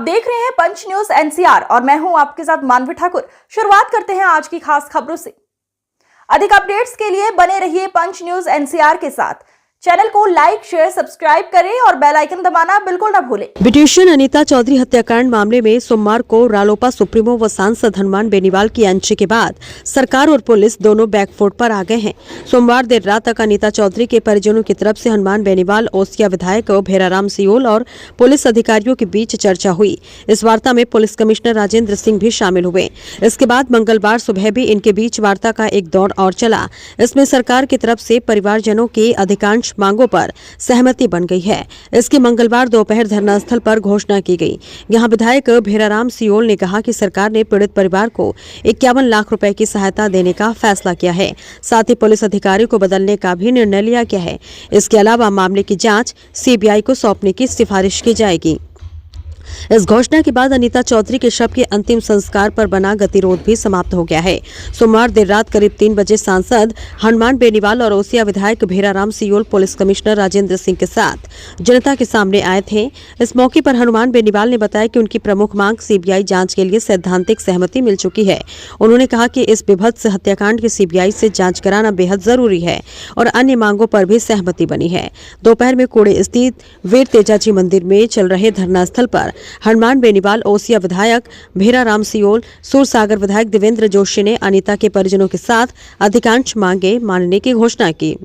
देख रहे हैं पंच न्यूज एनसीआर और मैं हूं आपके साथ मानवी ठाकुर। शुरुआत करते हैं आज की खास खबरों से। अधिक अपडेट्स के लिए बने रहिए पंच न्यूज एनसीआर के साथ। चैनल को लाइक, शेयर, सब्सक्राइब करें और बेल आइकन दबाना बिल्कुल न भूलें। ब्यूटिशियन अनीता चौधरी हत्याकांड मामले में सोमवार को रालोपा सुप्रीमो व सांसद हनुमान बेनीवाल की एंट्री के बाद सरकार और पुलिस दोनों बैकफुट पर आ गए हैं। सोमवार देर रात तक अनीता चौधरी के परिजनों की तरफ से हनुमान बेनीवाल, ओसिया विधायक भेराराम सियोल और पुलिस अधिकारियों के बीच चर्चा हुई। इस वार्ता में पुलिस कमिश्नर राजेंद्र सिंह भी शामिल हुए। इसके बाद मंगलवार सुबह भी इनके बीच वार्ता का एक दौर और चला। इसमें सरकार की तरफ से परिवारजनों की अधिकांश मांगों पर सहमति बन गई है। इसकी मंगलवार दोपहर धरना स्थल पर घोषणा की गई। यहां विधायक भेराराम सियोल ने कहा कि सरकार ने पीड़ित परिवार को 51 लाख रुपए की सहायता देने का फैसला किया है। साथ ही पुलिस अधिकारी को बदलने का भी निर्णय लिया गया है। इसके अलावा मामले की जांच सीबीआई को सौंपने की सिफारिश की जाएगी। इस घोषणा के बाद अनीता चौधरी के शव के अंतिम संस्कार पर बना गतिरोध भी समाप्त हो गया है। सोमवार देर रात करीब 3 बजे सांसद हनुमान बेनीवाल और ओसिया विधायक Bheraram Seoul police commissioner Rajendra Singh के साथ जनता के सामने आए थे। इस मौके पर हनुमान बेनीवाल ने बताया कि उनकी प्रमुख मांग सीबीआई जांच के लिए सैद्धांतिक सहमति मिल चुकी है। उन्होंने कहा कि इस विभत्स हत्याकांड की सीबीआई से जांच कराना बेहद जरूरी है और अन्य मांगों पर भी सहमति बनी है। दोपहर में कोड़े स्थित वीर तेजाजी मंदिर में चल रहे धरना स्थल पर हनुमान बेनीवाल, ओसिया विधायक भेराराम सियोल, सूरसागर विधायक देवेंद्र जोशी ने अनीता के परिजनों के साथ अधिकांश मांगे मानने की घोषणा की।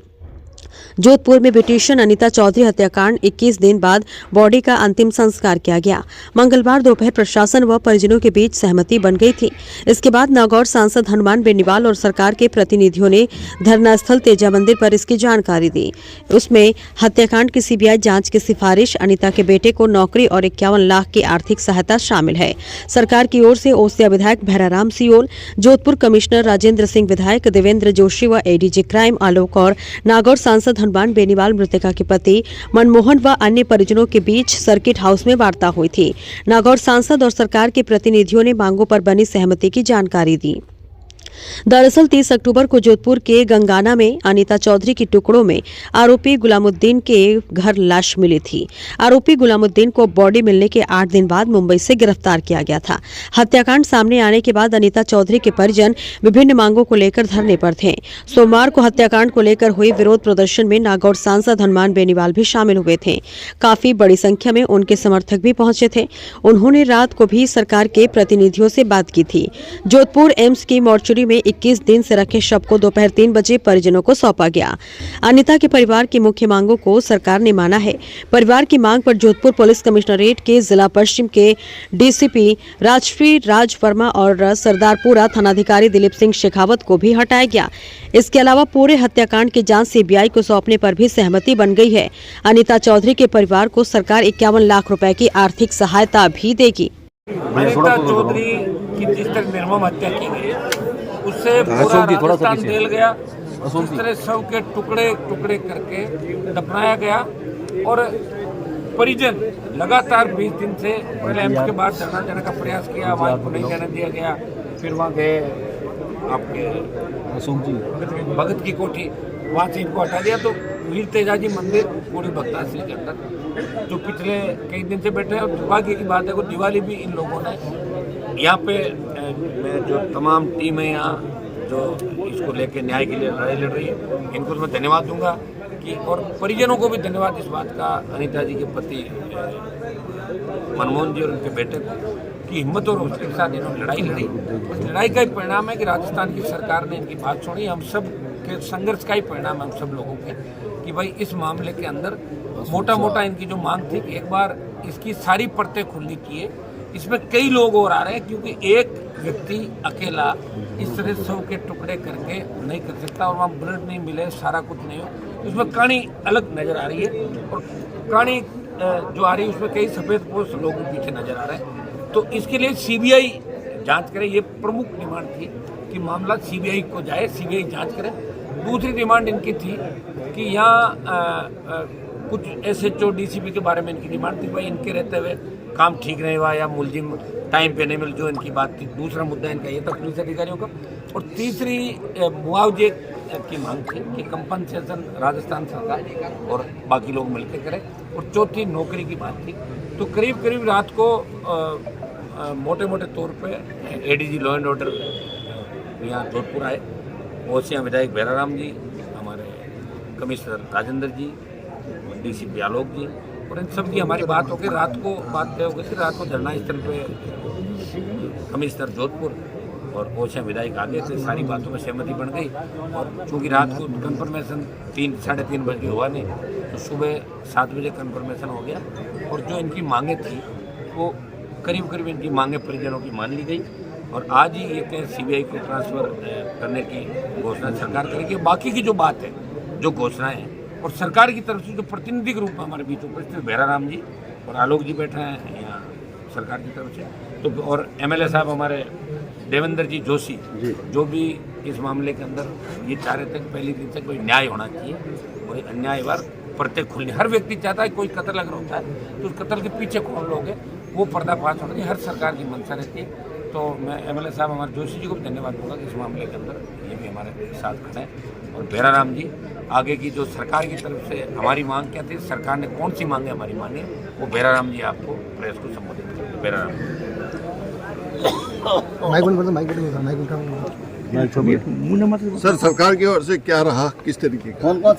जोधपुर में ब्यूटिशियन अनीता चौधरी हत्याकांड 21 दिन बाद बॉडी का अंतिम संस्कार किया गया। मंगलवार दोपहर प्रशासन व परिजनों के बीच सहमति बन गई थी। इसके बाद नागौर सांसद हनुमान बेनीवाल और सरकार के प्रतिनिधियों ने धरना स्थल तेजा मंदिर पर इसकी जानकारी दी। उसमें हत्याकांड की सीबीआई जांच की सिफारिश, अनीता के बेटे को नौकरी और 51 लाख की आर्थिक सहायता शामिल है। सरकार की ओर से ओसिया विधायक भेराराम सियोल, जोधपुर कमिश्नर राजेंद्र सिंह, विधायक देवेंद्र जोशी व एडीजी क्राइम आलोक और नागौर सांसद हनुमान बेनीवाल, मृतका के पति मनमोहन व अन्य परिजनों के बीच सर्किट हाउस में वार्ता हुई थी। नागौर सांसद और सरकार के प्रतिनिधियों ने मांगों पर बनी सहमति की जानकारी दी। दरअसल 30 अक्टूबर को जोधपुर के गंगाना में अनीता चौधरी की टुकड़ों में आरोपी गुलामुद्दीन के घर लाश मिली थी। आरोपी गुलामुद्दीन को बॉडी मिलने के 8 दिन बाद मुंबई से गिरफ्तार किया गया था। हत्याकांड सामने आने के बाद अनीता चौधरी के परिजन विभिन्न मांगों को लेकर धरने पर थे। सोमवार को हत्याकांड को लेकर हुई विरोध प्रदर्शन में नागौर सांसद हनुमान बेनीवाल भी शामिल हुए थे। काफी बड़ी संख्या में उनके समर्थक भी पहुंचे थे। उन्होंने रात को भी सरकार के प्रतिनिधियों से बात की थी। जोधपुर एम्स की मोर्चरी में 21 दिन से रखे शव को दोपहर 3 बजे परिजनों को सौंपा गया। अनीता के परिवार की मुख्य मांगों को सरकार ने माना है। परिवार की मांग पर जोधपुर पुलिस कमिश्नरेट के जिला पश्चिम के डीसीपी राजश्री राज वर्मा और सरदारपुरा थानाधिकारी दिलीप सिंह शेखावत को भी हटाया गया। इसके अलावा पूरे हत्याकांड की जांच सीबीआई को सौंपने पर भी सहमति बन गई है। अनीता चौधरी के परिवार को सरकार 51 लाख रुपए की आर्थिक सहायता भी देगी। अनीता चौधरी की जिस तरह निर्मम हत्या की गई उससे पूरा राजस्थान हिल गया। जिस तरह शव के टुकड़े टुकड़े करके दफनाया गया और परिजन लगातार 20 दिन से पहले एम्स के बाद धरना देने का प्रयास किया, वहाँ को नहीं जाने दिया गया। फिर वहाँ गए आपके भगत की कोठी, वहाँ से इनको हटा दिया। तो वीर तेजाजी मंदिर पूरी भक्ताश्री के अंदर जो पिछले कई दिन से बैठे हैं, और दुर्भाग्य की बात है कि दिवाली भी इन लोगों ने यहाँ पे जो तमाम टीम है यहाँ जो इसको लेके न्याय के लिए लड़ाई लड़ रही है, इनको मैं धन्यवाद दूंगा कि, और परिजनों को भी धन्यवाद इस बात का, अनीता जी के पति मनमोहन जी और उनके बेटे को, की हिम्मत और उसके साथ इन्होंने लड़ाई लड़ी। उस लड़ाई का ही परिणाम है कि राजस्थान की सरकार ने इनकी बात सुनी। हम सब के संघर्ष का ही परिणाम है हम सब लोगों के, कि भाई इस मामले के अंदर मोटा इनकी जो मांग थी कि एक बार इसकी सारी परतें खुली किए। इसमें कई लोग और आ रहे हैं, क्योंकि एक व्यक्ति अकेला इस तरह शव के टुकड़े करके नहीं कर सकता, और वहाँ ब्लड नहीं मिले, सारा कुछ नहीं हो, इसमें कहानी अलग नज़र आ रही है। और कहानी जो आ रही है उसमें कई सफ़ेदपोश लोग पीछे नज़र आ रहे हैं। तो इसके लिए सीबीआई जांच करे, ये प्रमुख डिमांड थी कि मामला सीबीआई को जाए, सीबीआई जांच करे। दूसरी डिमांड इनकी थी कि यहाँ कुछ एसएचओ डीसीपी के बारे में इनकी डिमांड थी, भाई इनके रहते हुए काम ठीक नहीं हुआ या मुलजिम टाइम पे नहीं मिल, जो इनकी बात थी। दूसरा मुद्दा इनका ये था पुलिस अधिकारियों का। और तीसरी मुआवजे की मांग थी कि कंपनसेशन राजस्थान सरकार और बाकी लोग मिलकर करें। और चौथी नौकरी की बात थी तो करीब करीब रात को मोटे मोटे तौर पे एडीजी लॉ एंड ऑर्डर यहाँ जोधपुर आए, ओसियां विधायक भैराराम जी, हमारे कमिश्नर राजेंद्र जी, डीसीपी आलोक जी, और इन सब की हमारी बात हो गई। रात को बात तय हो गई थी, रात को धरना स्थल पे कमिश्नर जोधपुर और ओसियां विधायक आ गए थे, सारी बातों में सहमति बन गई। और चूँकि रात को कंफर्मेशन 3-3:30 बजे हुआ नहीं, तो सुबह 7 बजे कंफर्मेशन हो गया। और जो इनकी मांगे थी वो करीब करीब इनकी मांगे परिजनों की मान ली गई। और आज ही ये सीबीआई को ट्रांसफ़र करने की घोषणा सरकार करेगी। बाकी की जो बात है, जो घोषणाएं हैं, और सरकार की तरफ से जो प्रतिनिधि के रूप में हमारे बीच उपस्थित भैराराम जी और आलोक जी बैठे हैं यहाँ सरकार की तरफ से, तो और एमएलए साहब हमारे देवेंद्र जी जोशी जो भी इस मामले के अंदर ये चाह रहे थे कि पहली दिन से कोई न्याय होना चाहिए, और अन्यायवार प्रत्येक खुलने, हर व्यक्ति चाहता है कोई कत्ल अगर होता है तो उस कत्ल के पीछे कौन लोग हैं वो पर्दाफाश होना चाहिए, हर सरकार की मंशा रहती है। तो मैं एमएलए साहब हमारे जोशी जी को भी धन्यवाद दूंगा कि इस मामले के अंदर ये भी हमारे साथ खड़े हैं। और भैराराम जी आगे की जो सरकार की तरफ से हमारी मांग क्या थी, सरकार ने कौन सी मांगे हमारी मांगे, वो भैराराम जी आपको प्रेस को संबोधित करेंगे। भैराराम सर, सरकार की ओर से क्या रहा, किस तरीके का?